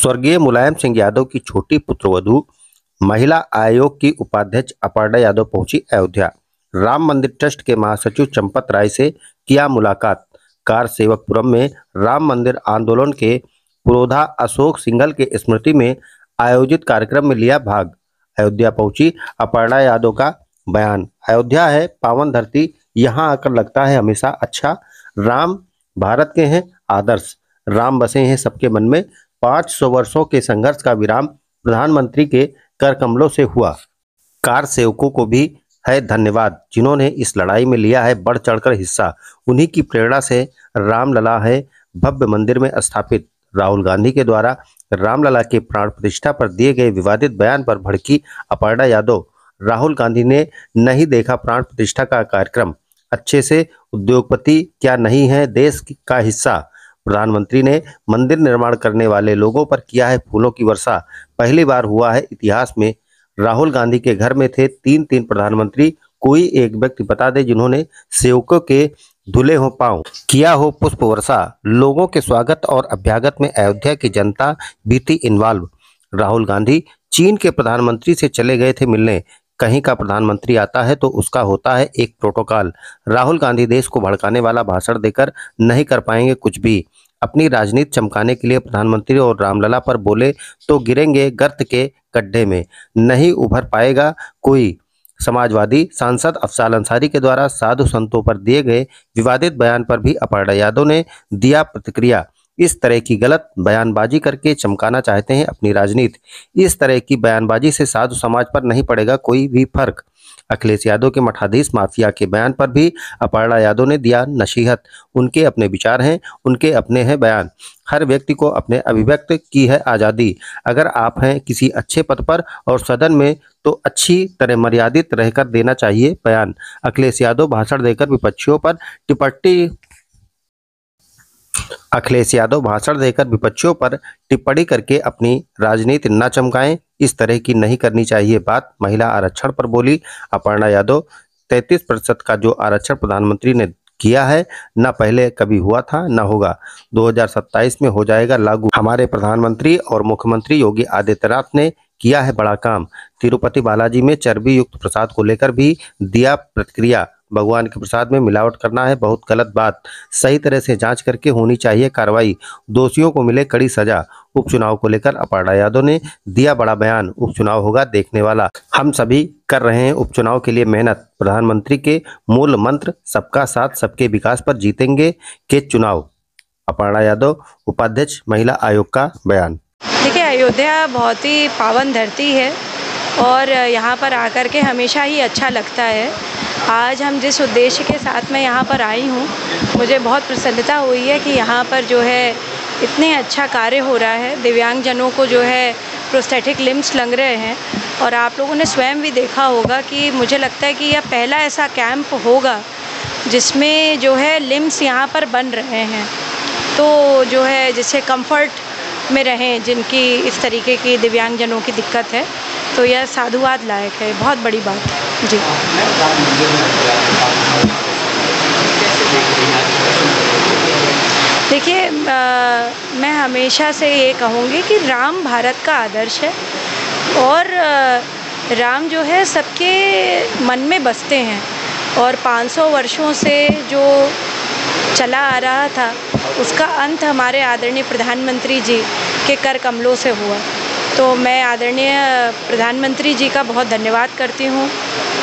स्वर्गीय मुलायम सिंह यादव की छोटी पुत्रवधू महिला आयोग की उपाध्यक्ष अपर्णा यादव पहुंची अयोध्या। राम मंदिर ट्रस्ट के महासचिव चंपत राय से किया मुलाकात। कार सेवकपुरम में राम मंदिर आंदोलन के पुरोधा अशोक सिंघल के स्मृति में आयोजित कार्यक्रम में लिया भाग। अयोध्या पहुंची अपर्णा यादव का बयान। अयोध्या है पावन धरती, यहाँ आकर लगता है हमेशा अच्छा। राम भारत के हैं आदर्श, राम बसे हैं सबके मन में। 500 वर्षों के संघर्ष का विराम प्रधानमंत्री के कर कमलों से हुआ। कार सेवकों को भी है धन्यवाद, जिन्होंने इस लड़ाई में लिया है बढ़ चढ़कर हिस्सा। उन्हीं की प्रेरणा से रामलला है भव्य मंदिर में स्थापित। राहुल गांधी के द्वारा रामलला के प्राण प्रतिष्ठा पर दिए गए विवादित बयान पर भड़की अपर्णा यादव। राहुल गांधी ने नहीं देखा प्राण प्रतिष्ठा का कार्यक्रम, अच्छे से उद्योगपति क्या नहीं है देश का हिस्सा। प्रधानमंत्री ने मंदिर निर्माण करने वाले लोगों पर किया है फूलों की वर्षा। पहली बार हुआ है इतिहास में। राहुल गांधी के घर में थे तीन प्रधानमंत्री। कोई एक व्यक्ति बता दे जिन्होंने सेवकों के धुले हो पांव, किया हो पुष्प वर्षा। लोगों के स्वागत और अभ्यागत में अयोध्या की जनता भी थी इन्वॉल्व। राहुल गांधी चीन के प्रधानमंत्री से चले गए थे मिलने। कहीं का प्रधानमंत्री आता है तो उसका होता है एक प्रोटोकॉल। राहुल गांधी देश को भड़काने वाला भाषण देकर नहीं कर पाएंगे कुछ भी। अपनी राजनीति चमकाने के लिए प्रधानमंत्री और रामलला पर बोले तो गिरेंगे गर्त के गड्ढे में, नहीं उभर पाएगा कोई। समाजवादी सांसद अफजाल अंसारी के द्वारा साधु संतों पर दिए गए विवादित बयान पर भी अपर्णा यादव ने दिया प्रतिक्रिया। इस तरह की गलत बयानबाजी करके चमकाना चाहते हैं अपनी राजनीति। इस तरह की बयानबाजी से साधु समाज पर नहीं पड़ेगा कोई भी फर्क। अखिलेश यादव के मठाधीश माफिया के बयान पर भी अपर्णा यादव ने दिया नसीहत। उनके अपने विचार हैं, उनके अपने हैं बयान। हर व्यक्ति को अपने अभिव्यक्त की है आज़ादी। अगर आप हैं किसी अच्छे पद पर और सदन में तो अच्छी तरह मर्यादित रहकर देना चाहिए बयान। अखिलेश यादव भाषण देकर विपक्षियों पर टिप्पणी करके अपनी राजनीति न चमकाएं। इस तरह की नहीं करनी चाहिए बात। महिला आरक्षण पर बोली अपर्णा यादव। 33% का जो आरक्षण प्रधानमंत्री ने किया है न पहले कभी हुआ था न होगा। 2027 में हो जाएगा लागू। हमारे प्रधानमंत्री और मुख्यमंत्री योगी आदित्यनाथ ने किया है बड़ा काम। तिरुपति बालाजी में चर्बी युक्त प्रसाद को लेकर भी दिया प्रतिक्रिया। भगवान के प्रसाद में मिलावट करना है बहुत गलत बात। सही तरह से जांच करके होनी चाहिए कार्रवाई। दोषियों को मिले कड़ी सजा। उपचुनाव को लेकर अपर्णा यादव ने दिया बड़ा बयान। उपचुनाव होगा देखने वाला। हम सभी कर रहे हैं उपचुनाव के लिए मेहनत। प्रधानमंत्री के मूल मंत्र सबका साथ सबके विकास पर जीतेंगे के चुनाव। अपर्णा यादव उपाध्यक्ष महिला आयोग का बयान। देखिए, अयोध्या बहुत ही पावन धरती है और यहाँ पर आकर के हमेशा ही अच्छा लगता है। आज हम जिस उद्देश्य के साथ मैं यहाँ पर आई हूँ, मुझे बहुत प्रसन्नता हुई है कि यहाँ पर जो है इतने अच्छा कार्य हो रहा है। दिव्यांगजनों को जो है प्रोस्थेटिक लिम्स लग रहे हैं और आप लोगों ने स्वयं भी देखा होगा कि मुझे लगता है कि यह पहला ऐसा कैंप होगा जिसमें जो है लिम्स यहाँ पर बन रहे हैं, तो जो है जिससे कंफर्ट में रहें जिनकी इस तरीके की दिव्यांगजनों की दिक्कत है, तो यह साधुवाद लायक है। बहुत बड़ी बात है जी। देखिए, मैं हमेशा से ये कहूँगी कि राम भारत का आदर्श है और राम जो है सबके मन में बसते हैं और 500 वर्षों से जो चला आ रहा था उसका अंत हमारे आदरणीय प्रधानमंत्री जी के कर कमलों से हुआ। तो मैं आदरणीय प्रधानमंत्री जी का बहुत धन्यवाद करती हूँ।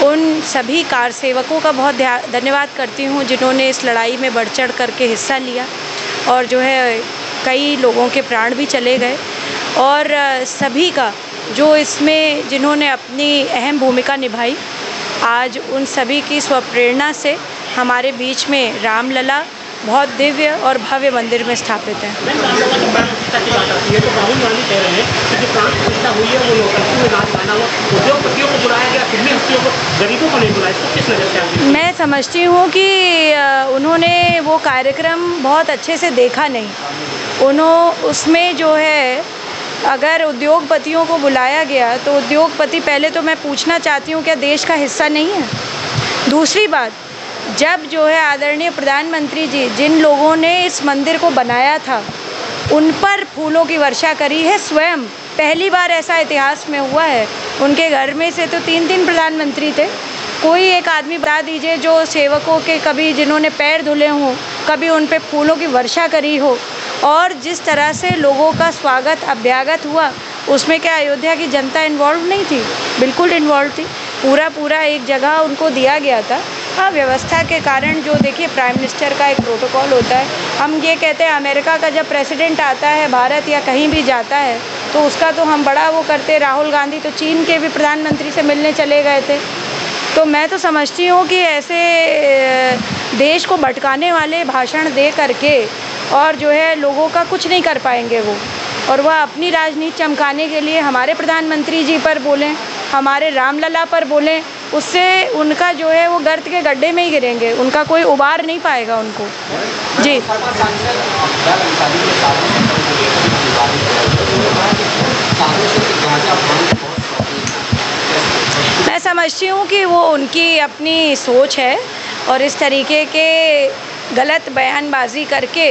उन सभी कार सेवकों का बहुत धन्यवाद करती हूँ जिन्होंने इस लड़ाई में बढ़ चढ़ करके हिस्सा लिया और जो है कई लोगों के प्राण भी चले गए। और सभी का जो इसमें जिन्होंने अपनी अहम भूमिका निभाई, आज उन सभी की स्वप्रेरणा से हमारे बीच में रामलला बहुत दिव्य और भव्य मंदिर में स्थापित है। मैं समझती हूँ कि उन्होंने वो कार्यक्रम बहुत अच्छे से देखा नहीं। उसमें जो है अगर उद्योगपतियों को बुलाया गया तो उद्योगपति, पहले तो मैं पूछना चाहती हूँ क्या देश का हिस्सा नहीं है? दूसरी बात, जब जो है आदरणीय प्रधानमंत्री जी जिन लोगों ने इस मंदिर को बनाया था उन पर फूलों की वर्षा करी है स्वयं। पहली बार ऐसा इतिहास में हुआ है। उनके घर में से तो 3-3 प्रधानमंत्री थे। कोई एक आदमी बता दीजिए जो सेवकों के कभी जिन्होंने पैर धुले हों, कभी उन पे फूलों की वर्षा करी हो। और जिस तरह से लोगों का स्वागत अभ्यागत हुआ, उसमें क्या अयोध्या की जनता इन्वॉल्व नहीं थी? बिल्कुल इन्वॉल्व थी। पूरा एक जगह उनको दिया गया था। हाँ, व्यवस्था के कारण जो देखिए प्राइम मिनिस्टर का एक प्रोटोकॉल होता है। हम ये कहते हैं अमेरिका का जब प्रेसिडेंट आता है भारत या कहीं भी जाता है तो उसका तो हम बड़ा वो करते। राहुल गांधी तो चीन के भी प्रधानमंत्री से मिलने चले गए थे। तो मैं तो समझती हूँ कि ऐसे देश को भटकाने वाले भाषण दे करके और जो है लोगों का कुछ नहीं कर पाएंगे वो। और वह अपनी राजनीति चमकाने के लिए हमारे प्रधानमंत्री जी पर बोलें, हमारे रामलला पर बोलें, उससे उनका जो है वो गर्त के गड्ढे में ही गिरेंगे। उनका कोई उबार नहीं पाएगा उनको। जी, मैं समझती हूँ कि वो उनकी अपनी सोच है और इस तरीके के गलत बयानबाजी करके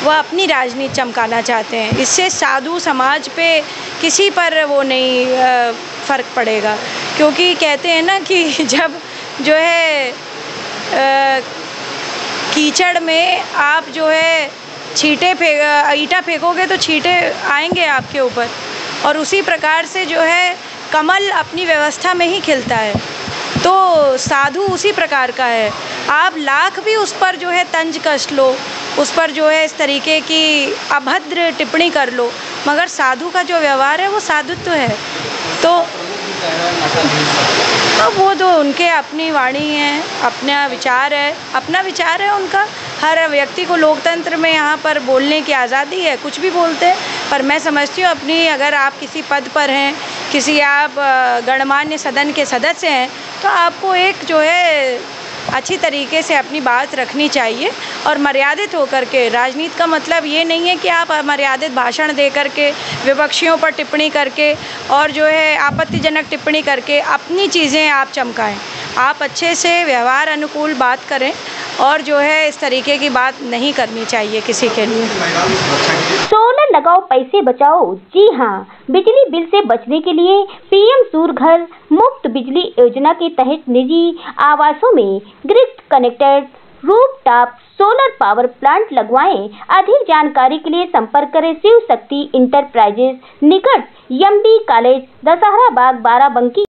वह अपनी राजनीति चमकाना चाहते हैं। इससे साधु समाज पे किसी पर वो नहीं फ़र्क पड़ेगा। क्योंकि कहते हैं ना कि जब जो है कीचड़ में आप जो है ईंटा फेंकोगे तो छींटे आएंगे आपके ऊपर। और उसी प्रकार से जो है कमल अपनी व्यवस्था में ही खिलता है। तो साधु उसी प्रकार का है। आप लाख भी उस पर जो है तंज कस लो, उस पर जो है इस तरीके की अभद्र टिप्पणी कर लो, मगर साधु का जो व्यवहार है वो साधुत्व है। तो वो तो उनके अपनी वाणी है, अपना विचार है उनका। हर व्यक्ति को लोकतंत्र में यहाँ पर बोलने की आज़ादी है, कुछ भी बोलते हैं। पर मैं समझती हूँ अपनी, अगर आप किसी पद पर हैं, किसी आप गणमान्य सदन के सदस्य हैं, तो आपको एक जो है अच्छी तरीके से अपनी बात रखनी चाहिए और मर्यादित होकर के। राजनीति का मतलब ये नहीं है कि आप अमर्यादित भाषण दे करके, विपक्षियों पर टिप्पणी करके और जो है आपत्तिजनक टिप्पणी करके अपनी चीज़ें आप चमकाएं। आप अच्छे से व्यवहार अनुकूल बात करें और जो है इस तरीके की बात नहीं करनी चाहिए किसी के लिए। सोलर लगाओ पैसे बचाओ। जी हाँ, बिजली बिल से बचने के लिए पीएम सूर्य घर मुफ्त बिजली योजना के तहत निजी आवासों में grid connected rooftop solar power plant लगवाएं। अधिक जानकारी के लिए संपर्क करें शिव शक्ति इंटरप्राइजेज, निकट एमडी कॉलेज, दशहरा बाग, बाराबंकी।